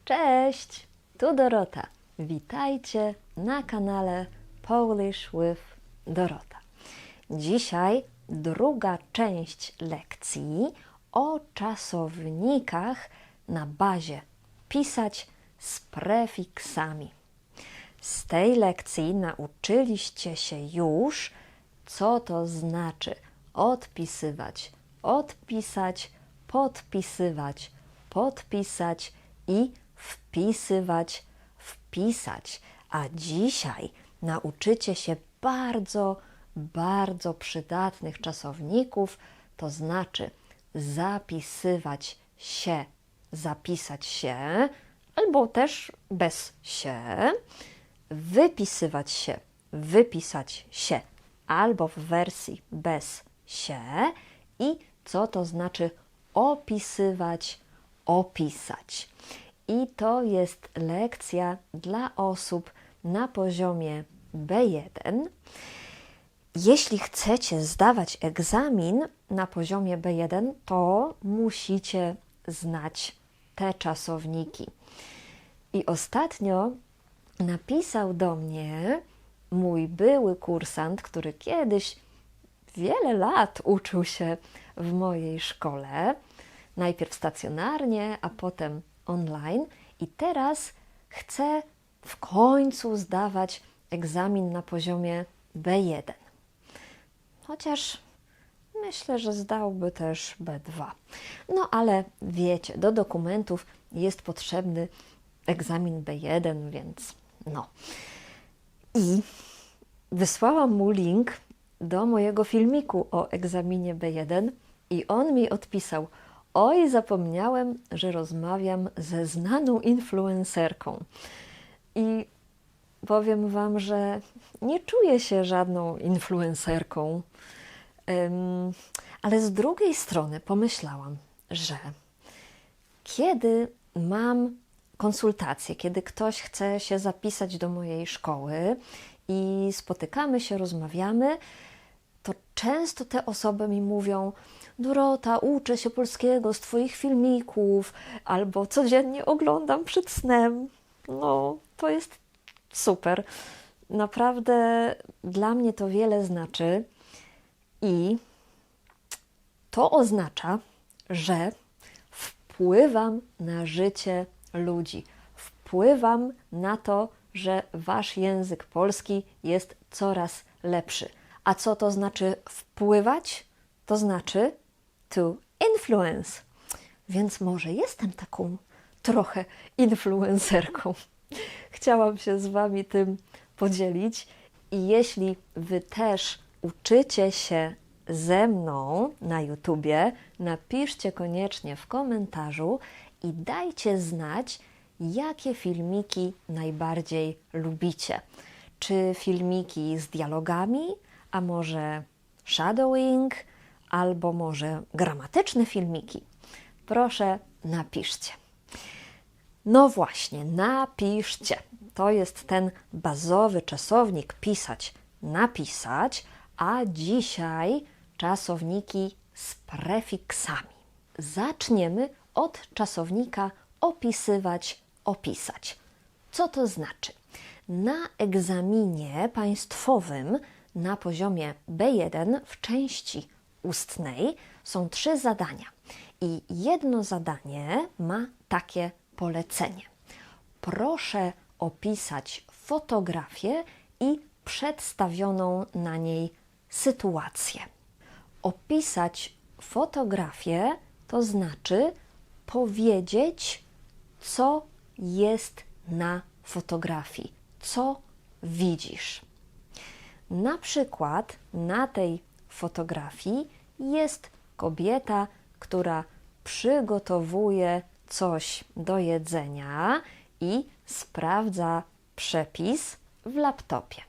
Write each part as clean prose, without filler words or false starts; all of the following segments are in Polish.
Cześć, tu Dorota. Witajcie na kanale Polish with Dorota. Dzisiaj druga część lekcji o czasownikach na bazie pisać z prefiksami. Z tej lekcji nauczyliście się już, co to znaczy odpisywać, odpisać, podpisywać, podpisać i wpisywać, wpisać. A dzisiaj nauczycie się bardzo przydatnych czasowników, to znaczy zapisywać się, zapisać się, albo też bez się, wypisywać się, wypisać się, albo w wersji bez się i co to znaczy opisywać, opisać. I to jest lekcja dla osób na poziomie B1. Jeśli chcecie zdawać egzamin na poziomie B1, to musicie znać te czasowniki. I ostatnio napisał do mnie mój były kursant, który kiedyś wiele lat uczył się w mojej szkole, najpierw stacjonarnie, a potem online i teraz chce w końcu zdawać egzamin na poziomie B1. Chociaż myślę, że zdałby też B2. No ale wiecie, do dokumentów jest potrzebny egzamin B1, więc no. I wysłałam mu link do mojego filmiku o egzaminie B1 i on mi odpisał: oj, zapomniałem, że rozmawiam ze znaną influencerką. I powiem Wam, że nie czuję się żadną influencerką. Ale z drugiej strony pomyślałam, że kiedy mam konsultacje, kiedy ktoś chce się zapisać do mojej szkoły i spotykamy się, rozmawiamy, to często te osoby mi mówią: Dorota, uczę się polskiego z Twoich filmików, albo codziennie oglądam przed snem. No, to jest super. Naprawdę dla mnie to wiele znaczy i to oznacza, że wpływam na życie ludzi. Wpływam na to, że Wasz język polski jest coraz lepszy. A co to znaczy wpływać? To znaczy to influence. Więc może jestem taką trochę influencerką. Chciałam się z Wami tym podzielić i jeśli Wy też uczycie się ze mną na YouTubie, napiszcie koniecznie w komentarzu i dajcie znać, jakie filmiki najbardziej lubicie. Czy filmiki z dialogami, a może shadowing, albo może gramatyczne filmiki? Proszę, napiszcie. No właśnie, napiszcie. To jest ten bazowy czasownik pisać, napisać, a dzisiaj czasowniki z prefiksami. Zaczniemy od czasownika opisywać, opisać. Co to znaczy? Na egzaminie państwowym na poziomie B1 w części ustnej są 3 zadania. I jedno zadanie ma takie polecenie. Proszę opisać fotografię i przedstawioną na niej sytuację. Opisać fotografię to znaczy powiedzieć, co jest na fotografii, co widzisz. Na przykład na tej fotografii jest kobieta, która przygotowuje coś do jedzenia i sprawdza przepis w laptopie.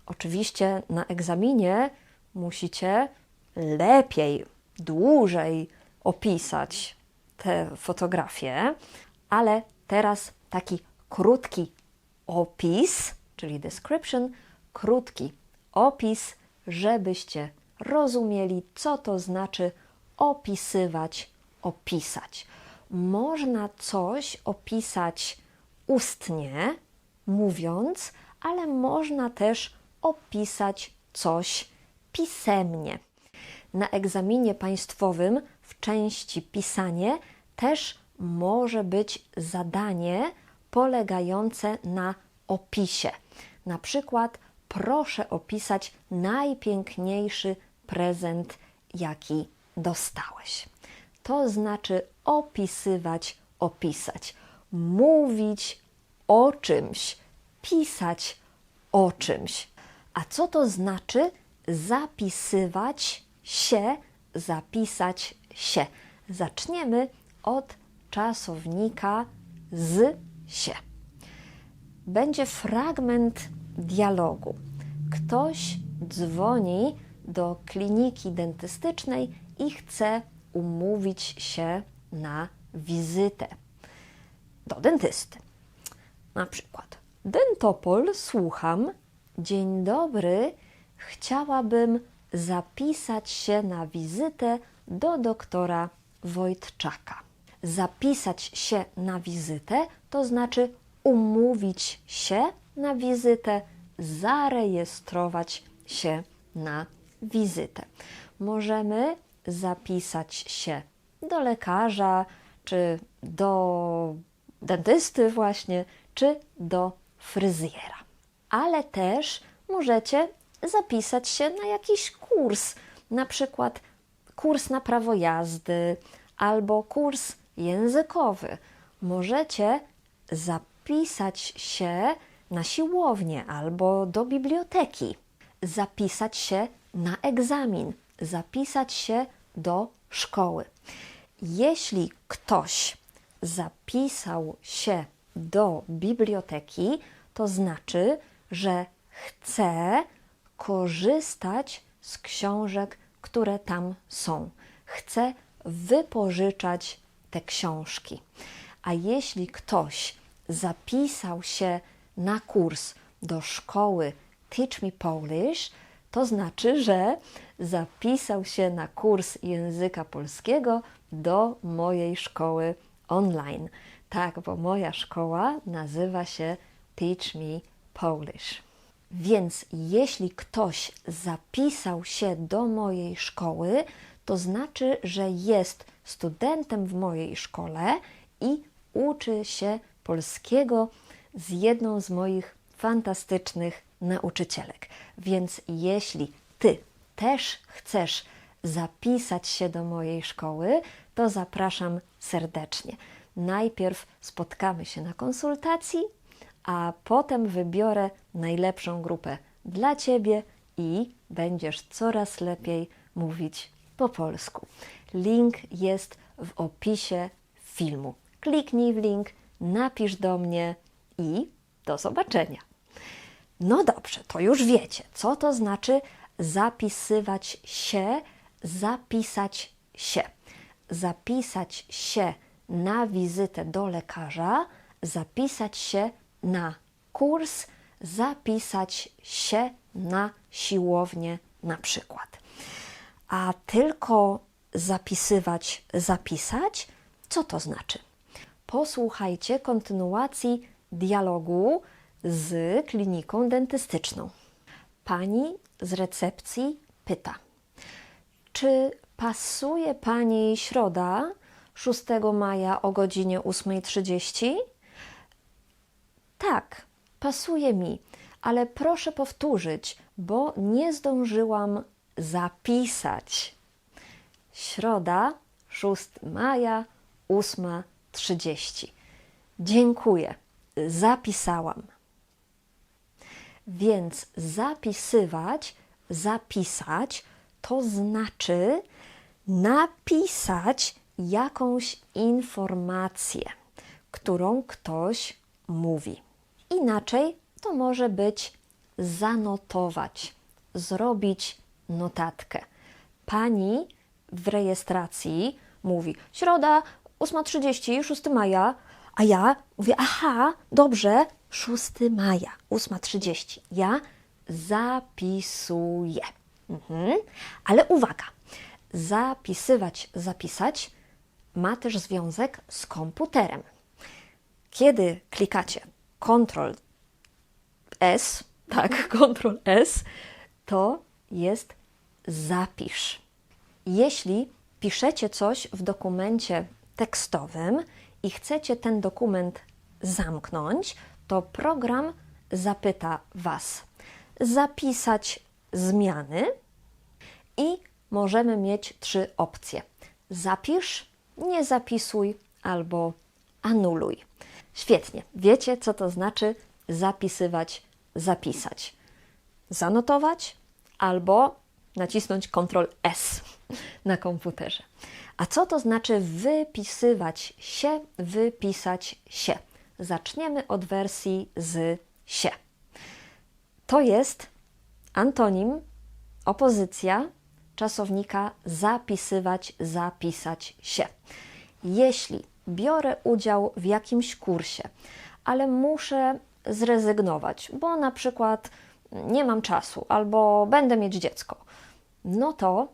Oczywiście na egzaminie musicie lepiej, dłużej opisać tę fotografię, ale teraz taki krótki opis, czyli description, krótki opis, żebyście rozumieli, co to znaczy opisywać, opisać. Można coś opisać ustnie, mówiąc, ale można też opisać coś pisemnie. Na egzaminie państwowym w części pisanie też może być zadanie polegające na opisie. Na przykład proszę opisać najpiękniejszy prezent, jaki dostałeś. To znaczy opisywać, opisać, mówić o czymś, pisać o czymś. A co to znaczy zapisywać się, zapisać się? Zaczniemy od czasownika z się. Będzie fragment dialogu. Ktoś dzwoni do kliniki dentystycznej i chce umówić się na wizytę do dentysty. Na przykład: Dentopol, słucham. Dzień dobry, chciałabym zapisać się na wizytę do doktora Wojtczaka. Zapisać się na wizytę to znaczy umówić się na wizytę, zarejestrować się na wizytę. Możemy zapisać się do lekarza, czy do dentysty właśnie, czy do fryzjera. Ale też możecie zapisać się na jakiś kurs, na przykład kurs na prawo jazdy albo kurs językowy. Możecie zapisać się na siłownię albo do biblioteki, zapisać się na egzamin, zapisać się do szkoły. Jeśli ktoś zapisał się do biblioteki, to znaczy, że chce korzystać z książek, które tam są. Chce wypożyczać te książki. A jeśli ktoś zapisał się na kurs do szkoły Teach Me Polish, to znaczy, że zapisał się na kurs języka polskiego do mojej szkoły online. Tak, bo moja szkoła nazywa się Teach Me Polish. Więc jeśli ktoś zapisał się do mojej szkoły, to znaczy, że jest studentem w mojej szkole i uczy się polskiego z jedną z moich fantastycznych nauczycielek. Więc jeśli Ty też chcesz zapisać się do mojej szkoły, to zapraszam serdecznie. Najpierw spotkamy się na konsultacji, a potem wybiorę najlepszą grupę dla Ciebie i będziesz coraz lepiej mówić po polsku. Link jest w opisie filmu. Kliknij w link, napisz do mnie i do zobaczenia. No dobrze, to już wiecie, co to znaczy zapisywać się, zapisać się. Zapisać się na wizytę do lekarza, zapisać się na kurs, zapisać się na siłownię na przykład. A tylko zapisywać, zapisać, co to znaczy? Posłuchajcie kontynuacji dialogu z kliniką dentystyczną. Pani z recepcji pyta: czy pasuje Pani środa 6 maja o godzinie 8:30? Tak, pasuje mi, ale proszę powtórzyć, bo nie zdążyłam zapisać. Środa, 6 maja, 8:30. Dziękuję, zapisałam. Więc zapisywać, zapisać to znaczy napisać jakąś informację, którą ktoś mówi. Inaczej to może być zanotować, zrobić notatkę. Pani w rejestracji mówi: środa, 8:30, 6 maja, a ja mówię: aha, dobrze, 6 maja, 8:30. Ja zapisuję. Ale uwaga, zapisywać, zapisać ma też związek z komputerem. Kiedy klikacie Ctrl S, tak, Ctrl S, to jest zapisz. Jeśli piszecie coś w dokumencie tekstowym i chcecie ten dokument zamknąć, to program zapyta Was zapisać zmiany i możemy mieć 3 opcje. Zapisz, nie zapisuj albo anuluj. Świetnie. Wiecie, co to znaczy zapisywać, zapisać. Zanotować albo nacisnąć Ctrl S na komputerze. A co to znaczy wypisywać się, wypisać się? Zaczniemy od wersji z się. To jest antonim, opozycja czasownika zapisywać, zapisać się. Jeśli biorę udział w jakimś kursie, ale muszę zrezygnować, bo na przykład nie mam czasu albo będę mieć dziecko, no to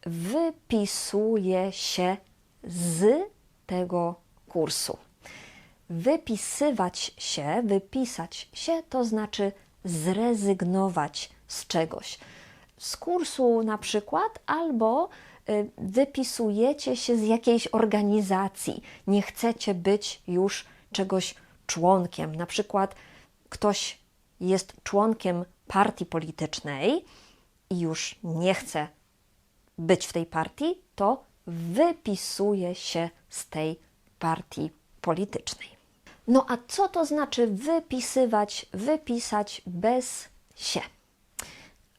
wypisuję się z tego kursu. Wypisywać się, wypisać się to znaczy zrezygnować z czegoś. Z kursu na przykład, albo wypisujecie się z jakiejś organizacji. Nie chcecie być już czegoś członkiem. Na przykład ktoś jest członkiem partii politycznej i już nie chce być w tej partii, to wypisuje się z tej partii politycznej. No a co to znaczy wypisywać, wypisać bez się?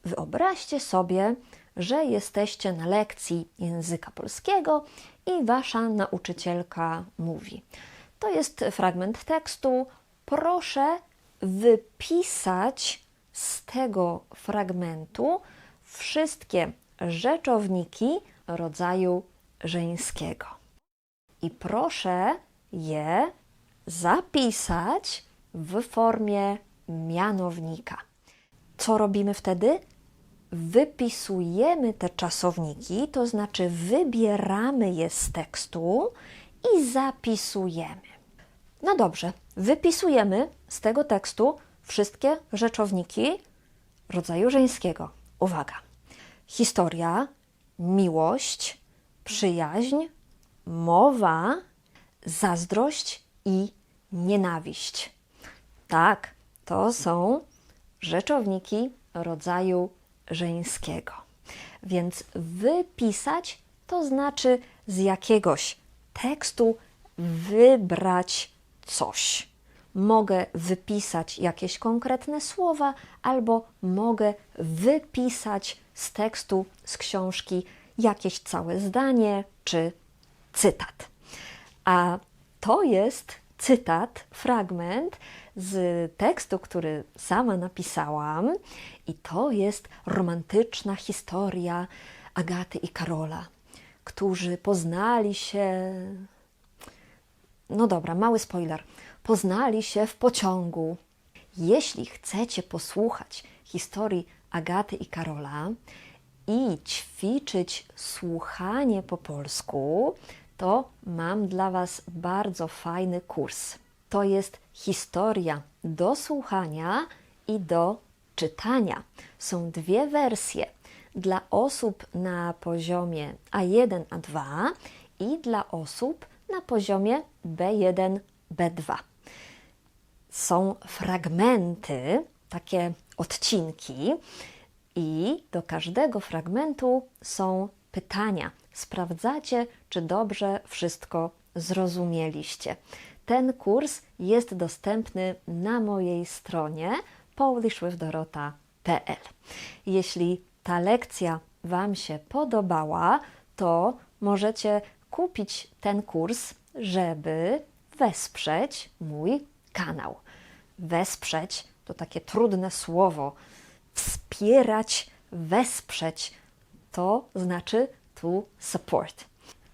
Wyobraźcie sobie, że jesteście na lekcji języka polskiego i wasza nauczycielka mówi: to jest fragment tekstu, proszę wypisać z tego fragmentu wszystkie rzeczowniki rodzaju żeńskiego. I proszę je zapisać w formie mianownika. Co robimy wtedy? Wypisujemy te czasowniki, to znaczy wybieramy je z tekstu i zapisujemy. No dobrze, wypisujemy z tego tekstu wszystkie rzeczowniki rodzaju żeńskiego. Uwaga! Historia, miłość, przyjaźń, mowa, zazdrość i nienawiść. Tak, to są rzeczowniki rodzaju żeńskiego. Więc wypisać to znaczy z jakiegoś tekstu wybrać coś. Mogę wypisać jakieś konkretne słowa, albo mogę wypisać z tekstu, z książki jakieś całe zdanie czy cytat. A to jest cytat, fragment z tekstu, który sama napisałam, i to jest romantyczna historia Agaty i Karola, którzy poznali się... No dobra, mały spoiler. Poznali się w pociągu. Jeśli chcecie posłuchać historii Agaty i Karola i ćwiczyć słuchanie po polsku, to mam dla Was bardzo fajny kurs. To jest historia do słuchania i do czytania. Są 2 wersje dla osób na poziomie A1, A2 i dla osób na poziomie B1, B2. Są fragmenty, takie odcinki, i do każdego fragmentu są pytania. Sprawdzacie, czy dobrze wszystko zrozumieliście. Ten kurs jest dostępny na mojej stronie polishwithdorota.pl. Jeśli ta lekcja Wam się podobała, to możecie kupić ten kurs, żeby wesprzeć mój kanał. Wesprzeć to takie trudne słowo. Wspierać, wesprzeć to znaczy to support.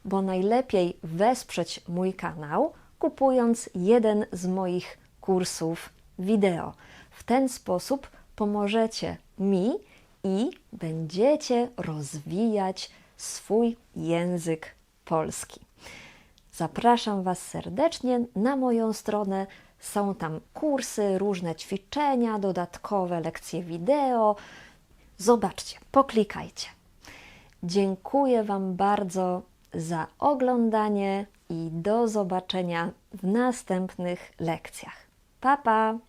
Bo najlepiej wesprzeć mój kanał, kupując jeden z moich kursów wideo. W ten sposób pomożecie mi i będziecie rozwijać swój język polski. Zapraszam Was serdecznie na moją stronę. Są tam kursy, różne ćwiczenia, dodatkowe lekcje wideo. Zobaczcie, poklikajcie. Dziękuję Wam bardzo za oglądanie i do zobaczenia w następnych lekcjach. Pa, pa!